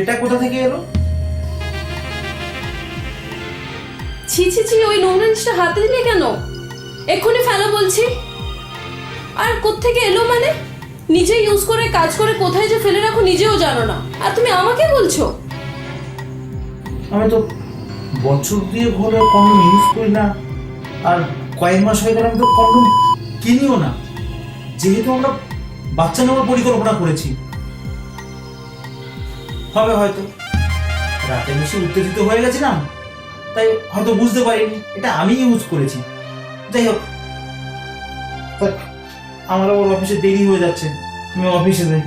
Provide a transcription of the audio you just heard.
এটা কোথা থেকে এলো? ছি ছি ছি, ওই নোংরা জিনিসটা হাতে দিলে কেন? এক্ষুনি ফেলো বলছি। আর কোত্থেকে এলো মানে? নিজে ইউজ করে কাজ করে কোথায় যে ফেলে রাখো নিজেও জানো না, আর তুমি আমাকে বলছো? আমি তো বছর দিয়ে হলে কন্ডম ইউজ করি না, আর কয়েক মাস হয়ে গেলে আমি তো কন্ডম কিনিও না, যেহেতু আমরা বাচ্চা নেওয়ার পরিকল্পনা করেছি। হবে হয়তো রাতে বেশি উত্তেজিত হয়ে গেছিলাম, তাই হয়তো বুঝতে পারিনি এটা আমি ইউজ করেছি। যাই হোক, আমারও অফিসে দেরি হয়ে যাচ্ছে, আমি অফিসে যাই।